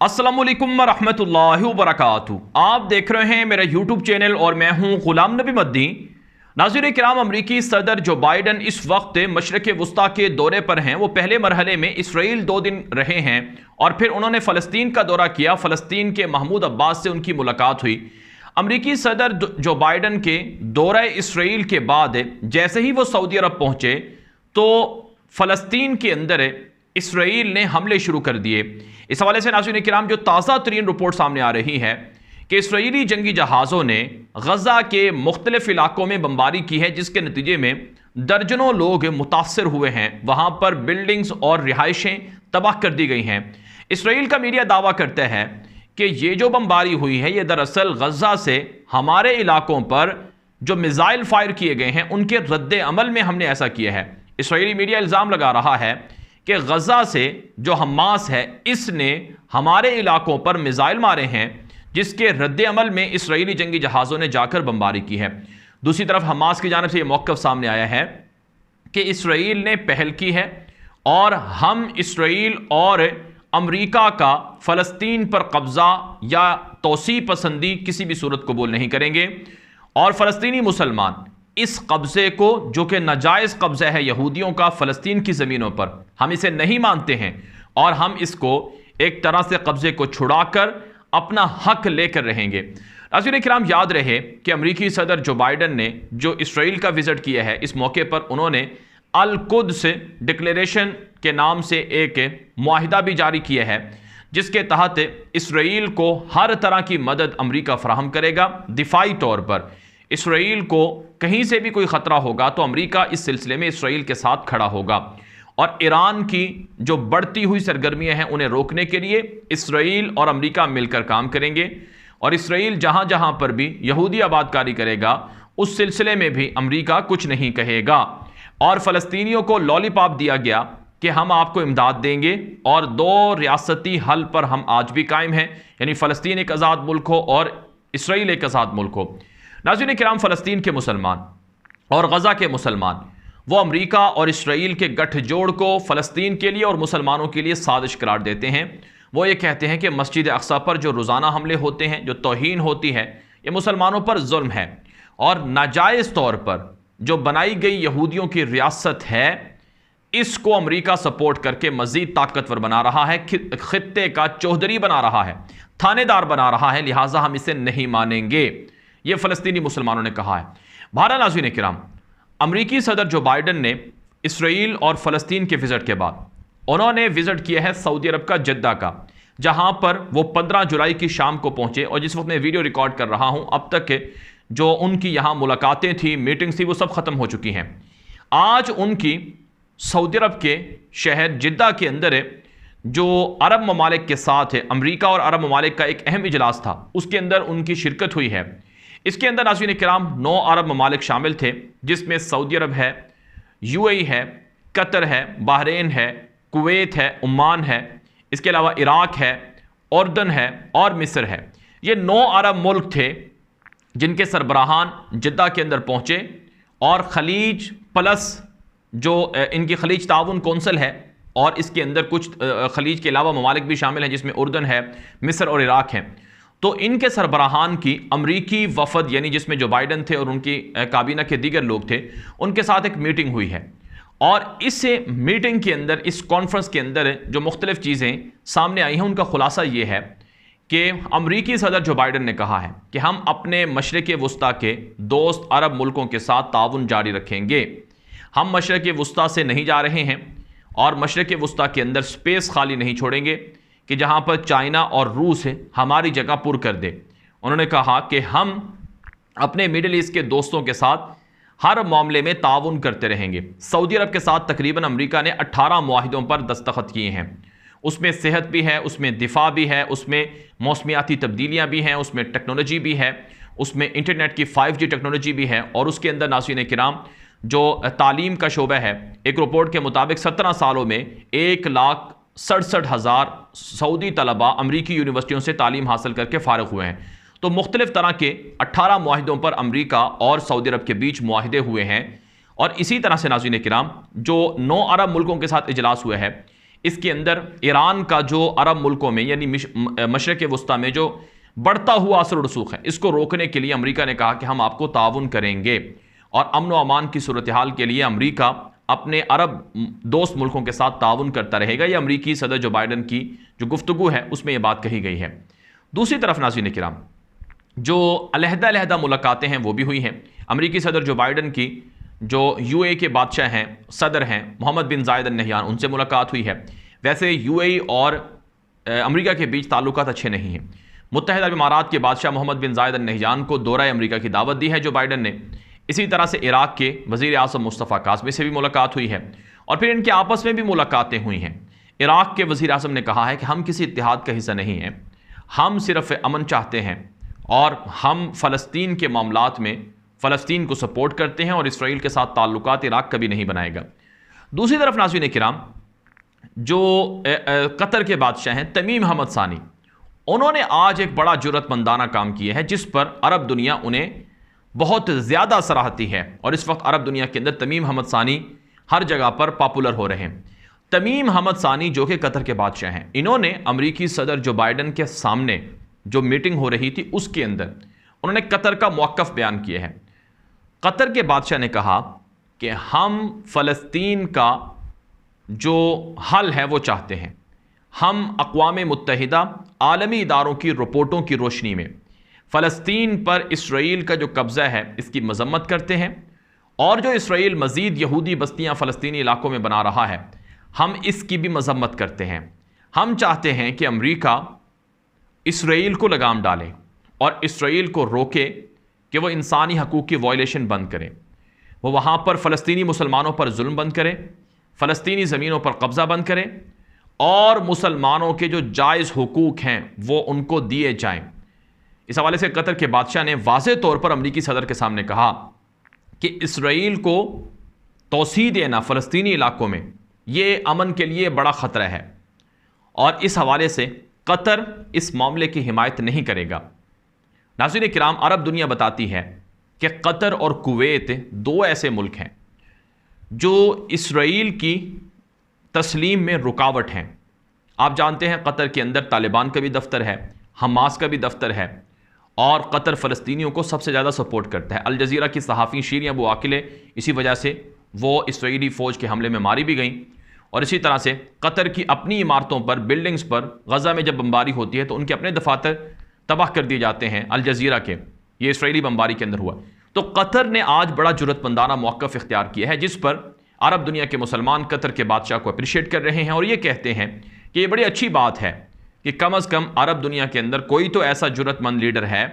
अस्सलामुअलैकुम रहमतुल्लाहि व बरकातुहू। आप देख रहे हैं मेरा यूट्यूब चैनल और मैं हूं गुलाम नबी मद्दी। नाज़रीन किराम, अमरीकी सदर जो बाइडन इस वक्त मशरक़ वस्ता के दौरे पर हैं। वो पहले मरहले में इसराइल 2 दिन रहे हैं और फिर उन्होंने फ़लस्तीन का दौरा किया। फ़लस्तीन के महमूद अब्बास से उनकी मुलाकात हुई। अमरीकी सदर जो बाइडन के दौरा इसराइल के बाद जैसे ही वो सऊदी अरब पहुँचे तो फ़लस्तीन के अंदर इसराइल ने हमले शुरू कर दिए। इस हवाले से नाज़रीन किराम जो ताज़ा तरीन रिपोर्ट सामने आ रही है कि इसराइली जंगी जहाज़ों ने गज़ा के मुख्तलिफ इलाकों में बमबारी की है, जिसके नतीजे में दर्जनों लोग मुतासर हुए हैं। वहाँ पर बिल्डिंग्स और रिहाइशें तबाह कर दी गई हैं। इसराइल का मीडिया दावा करता है कि ये जो बमबारी हुई है ये दरअसल गज़ा से हमारे इलाकों पर जो मिज़ाइल फायर किए गए हैं उनके रद्द अमल में हमने ऐसा किया है। इसराइली मीडिया इल्ज़ाम लगा रहा है कि गज़ा से जो हमास है इसने हमारे इलाकों पर मिज़ाइल मारे हैं, जिसके रद्द अमल में इसराइली जंगी जहाज़ों ने जाकर बमबारी की है। दूसरी तरफ हमास की जानिब से यह मौक़िफ़ सामने आया है कि इसराइल ने पहल की है और हम इसराइल और अमरीका का फ़लस्तीन पर कब्ज़ा या तोसी पसंदी किसी भी सूरत कबूल नहीं करेंगे और फ़लस्तीनी मुसलमान इस कब्ज़े को, जो कि नाजायज़ कब्ज़ा है यहूदियों का फ़लस्तीन की ज़मीनों पर, हम इसे नहीं मानते हैं और हम इसको एक तरह से कब्ज़े को छुड़ाकर अपना हक लेकर रहेंगे। नाज़रीन किराम, याद रहे कि अमरीकी सदर जो बाइडन ने जो इसराइल का विज़िट किया है, इस मौके पर उन्होंने अल कुद्स डिक्लेरेशन के नाम से एक मुआहिदा भी जारी किया है, जिसके तहत इसराइल को हर तरह की मदद अमरीका फराहम करेगा। दिफाई तौर पर इसराइल को कहीं से भी कोई ख़तरा होगा तो अमरीका इस सिलसिले में इसराइल के साथ खड़ा होगा और ईरान की जो बढ़ती हुई सरगर्मियां हैं उन्हें रोकने के लिए इसराइल और अमरीका मिलकर काम करेंगे और इसराइल जहां जहां पर भी यहूदी आबादकारी करेगा उस सिलसिले में भी अमरीका कुछ नहीं कहेगा। और फ़लस्तीनियों को लॉलीपॉप दिया गया कि हम आपको इमदाद देंगे और 2 रियासती हल पर हम आज भी कायम हैं, यानी फ़लस्तीन एक आज़ाद मुल्क हो और इसराइल एक आज़ाद मुल्क हो। नाज़रीन किराम, फ़लस्तीन के मुसलमान और गज़ा के मुसलमान वो अमरीका और इसराइल के गठजोड़ को फ़लस्तीन के लिए और मुसलमानों के लिए साजिश करार देते हैं। वो ये कहते हैं कि मस्जिद अक़सा पर जो रोज़ाना हमले होते हैं, जो तौहीन होती है, ये मुसलमानों पर जुल्म है और नाजायज़ तौर पर जो बनाई गई यहूदियों की रियासत है इसको अमरीका सपोर्ट करके मज़ीद ताकतवर बना रहा है, खित्ते का चौधरी बना रहा है, थानेदार बना रहा है, लिहाजा हम इसे नहीं मानेंगे, ये फ़लस्तीनी मुसलमानों ने कहा है। बहरहाल नाज़रीन किराम, अमरीकी सदर जो बाइडन ने इसराइल और फ़लस्तीन के विज़िट के बाद उन्होंने विज़िट किया है सऊदी अरब का जद्दा का, जहां पर वो 15 जुलाई की शाम को पहुंचे और जिस वक्त मैं वीडियो रिकॉर्ड कर रहा हूं अब तक के जो उनकी यहां मुलाकातें थी, मीटिंग्स थी, वो सब ख़त्म हो चुकी हैं। आज उनकी सऊदी अरब के शहर जिद्दा के अंदर जो अरब ममालिक के साथ अमरीका और अरब ममालिक का एक अहम इजलास था, उसके अंदर उनकी शिरकत हुई है। इसके अंदर नाज़रीन किराम 9 अरब ममालिक शामिल थे, जिसमें सऊदी अरब है, यूएई है, कतर है, बहरीन है, कुवैत है, ओमान है, इसके अलावा इराक है, उर्दन है और मिस्र है। ये 9 अरब मुल्क थे जिनके सरबराहान जिद्दा के अंदर पहुँचे और खलीज प्लस जो इनकी खलीज ताउन कौंसल है और इसके अंदर कुछ खलीज के अलावा ममालिक भी शामिल हैं, जिसमें उर्दन है, मिस्र और इराक हैं। तो इनके सरबराहान की अमरीकी वफद, यानी जिसमें जो बाइडन थे और उनकी काबीना के दीगर लोग थे, उनके साथ एक मीटिंग हुई है और इस मीटिंग के अंदर, इस कॉन्फ्रेंस के अंदर जो मुख्तलिफ चीज़ें सामने आई हैं उनका खुलासा ये है कि अमरीकी सदर जो बाइडन ने कहा है कि हम अपने मशरक़ वस्ता के दोस्त अरब मुल्कों के साथ ताउन जारी रखेंगे। हम मशरक़ वस्ता से नहीं जा रहे हैं और मशरक़ वस्ता के अंदर स्पेस खाली नहीं छोड़ेंगे कि जहां पर चाइना और रूस हमारी जगह पुर कर दे। उन्होंने कहा कि हम अपने मिडिल ईस्ट के दोस्तों के साथ हर मामले में ताउन करते रहेंगे। सऊदी अरब के साथ तकरीबन अमरीका ने 18 मुआहिदों पर दस्तखत किए हैं। उसमें सेहत भी है, उसमें दिफा भी है, उसमें मौसमियाती तब्दीलियाँ भी हैं, उसमें टेक्नोलॉजी भी है, उसमें इंटरनेट की 5G टेक्नोलॉजी भी है और उसके अंदर नाज़रीन किराम जो तालीम का शोबा है, एक रिपोर्ट के मुताबिक 17 सालों में 1,67,000 सऊदी तलबा अमरीकी यूनिवर्सिटियों से तालीम हासिल करके फ़ारिग हुए हैं। तो मुख्तलिफ तरह के 18 मुआहिदों पर अमरीका और सऊदी अरब के बीच मुआहिदे हुए हैं। और इसी तरह से नाज़रीन किराम जो 9 अरब मुल्कों के साथ इजलास हुआ है, इसके अंदर ईरान का जो अरब मुल्कों में यानी मशरक़ वस्ता में जो बढ़ता हुआ असर रसूख है, इसको रोकने के लिए अमेरिका ने कहा कि हम आपको ताउन करेंगे और अमन व अमान की सूरत हाल के लिए अमेरिका अपने अरब दोस्त मुल्कों के साथ ताउन करता रहेगा। यह अमरीकी सदर जो बाइडन की जो गुफ्तगू है उसमें यह बात कही गई है। दूसरी तरफ नाज़रीन किराम, जो अलहदा मुलाकातें हैं वो भी हुई हैं। अमरीकी सदर जो बाइडन की जो यूएई के बादशाह हैं, सदर हैं मोहम्मद बिन जायद अल नहयान, उनसे मुलाकात हुई है। वैसे यूएई और अमरीका के बीच ताल्लुकात अच्छे नहीं हैं। मुत्तहिदा अरब इमारात के बादशाह मोहम्मद बिन जायद अल नहयान को दौरा अमरीका की दावत दी है जो बाइडन ने। इसी तरह से इराक के वज़ीर आज़म मुस्तफ़ा काज़मी से भी मुलाकात हुई है और फिर इनके आपस में भी मुलाकातें हुई हैं। इराक के वज़ीर आज़म ने कहा है कि हम किसी इत्तेहाद का हिस्सा नहीं हैं, हम सिर्फ अमन चाहते हैं और हम फ़लस्तीन के मामलात में फ़लस्तीन को सपोर्ट करते हैं और इसराइल के साथ ताल्लुकात इराक कभी नहीं बनाएगा। दूसरी तरफ नाज़रीन किराम, जो कतर के बादशाह हैं तमीम हमद सानी, उन्होंने आज एक बड़ा जुर्रतमंदाना काम किया है जिस पर अरब दुनिया उन्हें बहुत ज़्यादा सराहती है और इस वक्त अरब दुनिया के अंदर तमीम हमद सानी हर जगह पर पॉपुलर हो रहे हैं। तमीम हमद सानी जो कि कतर के बादशाह हैं, इन्होंने अमरीकी सदर जो बाइडन के सामने जो मीटिंग हो रही थी उसके अंदर उन्होंने कतर का मौक़िफ़ बयान किया है। कतर के बादशाह ने कहा कि हम फ़लस्तीन का जो हल है वो चाहते हैं। हम अक़वाम मुत्तहिदा आलमी इदारों की रिपोर्टों की रोशनी में फ़लस्तीन पर इसराइल का जो कब्ज़ा है इसकी मज़म्मत करते हैं और जो इसराइल मज़ीद यहूदी बस्तियाँ फ़लस्तीनी इलाकों में बना रहा है हम इसकी भी मज़म्मत करते हैं। हम चाहते हैं कि अमेरिका इसराइल को लगाम डाले और इसराइल को रोके कि वो इंसानी हकूक़ की वायलेशन बंद करें, वो वहाँ पर फ़लस्तीनी मुसलमानों पर जुल्म बंद करें, फ़लस्तीनी ज़मीनों पर कब्ज़ा बंद करें और मुसलमानों के जो जायज़ हुकूक़ हैं वो उनको दिए जाएं। इस हवाले से कतर के बादशाह ने वाज़ेह तौर पर अमरीकी सदर के सामने कहा कि इसराइल को तौसीह देना फ़लस्तीनी इलाकों में ये अमन के लिए बड़ा ख़तरा है और इस हवाले से कतर इस मामले की हिमायत नहीं करेगा। नाज़रीन किराम, अरब दुनिया बताती है कि कतर और कुवैत दो ऐसे मुल्क हैं जो इसराइल की तस्लीम में रुकावट हैं। आप जानते हैं कतर के अंदर तालिबान का भी दफ्तर है, हमास का भी दफ्तर है और कतर फ़लस्तीनियों को सबसे ज़्यादा सपोर्ट करता है। अल जज़ीरा की सहाफ़ी शीरिन अबू आकिल इसी वजह से वो इसराइली फ़ौज के हमले में मारी भी गई और इसी तरह से कतर की अपनी इमारतों पर, बिल्डिंग्स पर गज़ा में जब बमबारी होती है तो उनके अपने दफातर तबाह कर दिए जाते हैं अल जज़ीरा के। ये इसराइली बमबारी के अंदर हुआ। तो कतर ने आज बड़ा जुर्रतमंदाना मौक़िफ़ इख्तियार किया है जिस पर अरब दुनिया के मुसलमान कतर के बादशाह को अप्रिशिएट कर रहे हैं और ये कहते हैं कि ये बड़ी अच्छी बात है कि कम अज़ कम अरब दुनिया के अंदर कोई तो ऐसा जुर्रतमंद लीडर है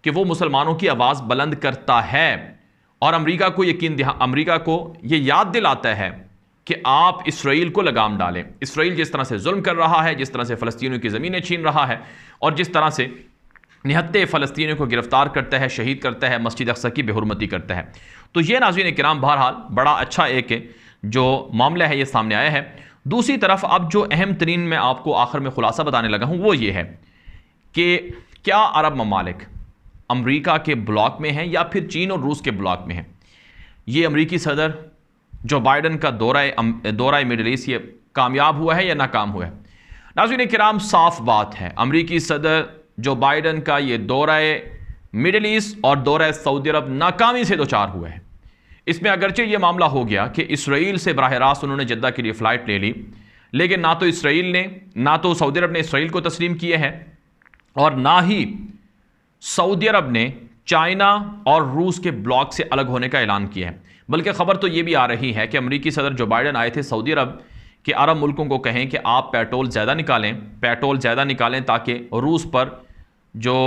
कि वो मुसलमानों की आवाज़ बुलंद करता है और अमरीका को ये याद दिलाता है कि आप इसराइल को लगाम डालें। इसराइल जिस तरह से जुल्म कर रहा है, जिस तरह से फ़लस्तीनियों की ज़मीनें छीन रहा है और जिस तरह से निहत्ते फ़लस्तीनियों को गिरफ़्तार करता है, शहीद करता है, मस्जिद अक़सा की बेहुरमती करता है। तो ये नाज़रीन किराम बहरहाल बड़ा अच्छा एक जो मामला है ये सामने आया है। दूसरी तरफ अब जो अहम तरीन मैं आपको आखिर में खुलासा बताने लगा हूँ वो ये है कि क्या अरब ममालिक अमरीका के ब्लॉक में हैं या फिर चीन और रूस के ब्लॉक में हैं। ये अमरीकी सदर जो बाइडन का दौरा मिडल ईस्ट ये कामयाब हुआ है या नाकाम हुआ है। नाज़रीन किराम, साफ बात है अमरीकी सदर जो बाइडन का ये दौरा मिडल ईस्ट और दौरा सऊदी अरब नाकामी से दोचार हुआ है। इसमें अगरचे ये मामला हो गया कि इसराइल से बराह रास्त उन्होंने जद्दा के लिए फ़्लाइट ले ली, लेकिन ना तो इसराइल ने, ना तो सऊदी अरब ने इसराइल को तस्लीम किया है और ना ही सऊदी अरब ने चाइना और रूस के ब्लॉक से अलग होने का ऐलान किया है। बल्कि खबर तो ये भी आ रही है कि अमरीकी सदर जो बाइडन आए थे सऊदी अरब के अरब मुल्कों को कहें कि आप पेट्रोल ज़्यादा निकालें ताकि रूस पर जो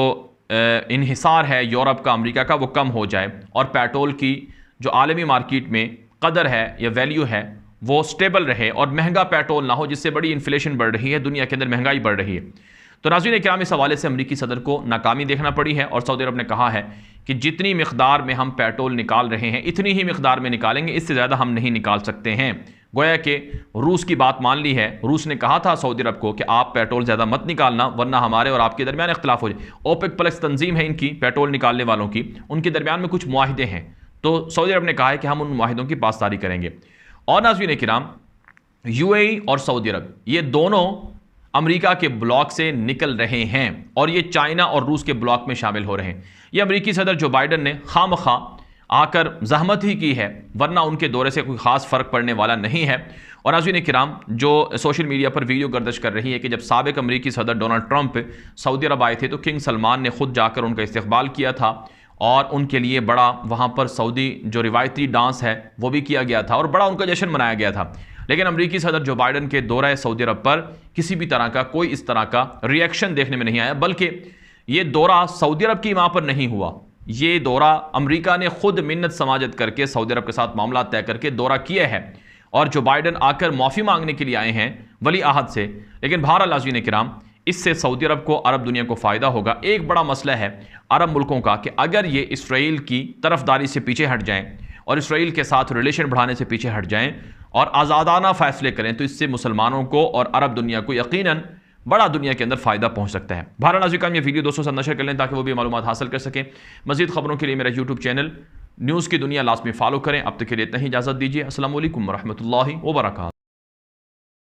इन्हिसार है यूरोप का, अमेरिका का, वो कम हो जाए और पेट्रोल की जो आलमी मार्केट में कदर है या वैल्यू है वो स्टेबल रहे और महंगा पेट्रोल ना हो, जिससे बड़ी इन्फ्लेशन बढ़ रही है, दुनिया के अंदर महंगाई बढ़ रही है। तो नाज़रीन किराम, इस हवाले से अमरीकी सदर को नाकामी देखना पड़ी है और सऊदी अरब ने कहा है कि जितनी मिक़दार में हम पेट्रोल निकाल रहे हैं इतनी ही मिक़दार में निकालेंगे, इससे ज़्यादा हम नहीं निकाल सकते हैं। गोया कि रूस की बात मान ली है। रूस ने कहा था सऊदी अरब को कि आप पेट्रोल ज़्यादा मत निकालना वरना हमारे और आपके दरमियान इख्तिलाफ हो जाए। ओपेक प्लस तंजीम है इनकी, पेट्रोल निकालने वालों की, उनके दरमियान में कुछ मुआहिदे हैं। तो सऊदी अरब ने कहा है कि हम उन मुआहिदों की पासदारी करेंगे। और नाज़रीन किराम, यूएई और सऊदी अरब ये दोनों अमेरिका के ब्लॉक से निकल रहे हैं और ये चाइना और रूस के ब्लॉक में शामिल हो रहे हैं। ये अमेरिकी सदर जो बाइडन ने खामखा आकर जहमत ही की है, वरना उनके दौरे से कोई खास फर्क पड़ने वाला नहीं है। और नाज़रीन किराम, जो सोशल मीडिया पर वीडियो गर्दिश कर रही है कि जब साबिक अमेरिकी सदर डोनाल्ड ट्रंप सऊदी अरब आए थे तो किंग सलमान ने खुद जाकर उनका इस्तकबाल किया था और उनके लिए बड़ा वहाँ पर सऊदी जो रिवायती डांस है वो भी किया गया था और बड़ा उनका जश्न मनाया गया था। लेकिन अमेरिकी सदर जो बाइडन के दौरा सऊदी अरब पर किसी भी तरह का कोई इस तरह का रिएक्शन देखने में नहीं आया, बल्कि ये दौरा सऊदी अरब की माँ पर नहीं हुआ। ये दौरा अमेरिका ने खुद मिन्नत समाजत करके सऊदी अरब के साथ मामला तय करके दौरा किया है और जो बाइडन आकर माफ़ी मांगने के लिए आए हैं वली आहद से। लेकिन बहरहाल नाज़रीन किराम, इससे सऊदी अरब को, अरब दुनिया को फ़ायदा होगा। एक बड़ा मसला है अरब मुल्कों का कि अगर ये इसराइल की तरफदारी से पीछे हट जाएं और इसराइल के साथ रिलेशन बढ़ाने से पीछे हट जाएं और आज़ादाना फ़ैसले करें तो इससे मुसलमानों को और अरब दुनिया को यकीनन बड़ा दुनिया के अंदर फ़ायदा पहुंच सकता है। बहरहाल नाज़रीन, ये वीडियो दोस्तों से नशर कर लें ताकि वो भी मालूमात हासिल कर सकें। मज़ीद खबरों के लिए मेरा यूट्यूब चैनल न्यूज़ की दुनिया लाज़मी फॉलो करें। अब तक के लिए इतना ही इजाज़त दीजिए। अस्सलाम वालेकुम रहमतुल्लाहि व बरकातहू।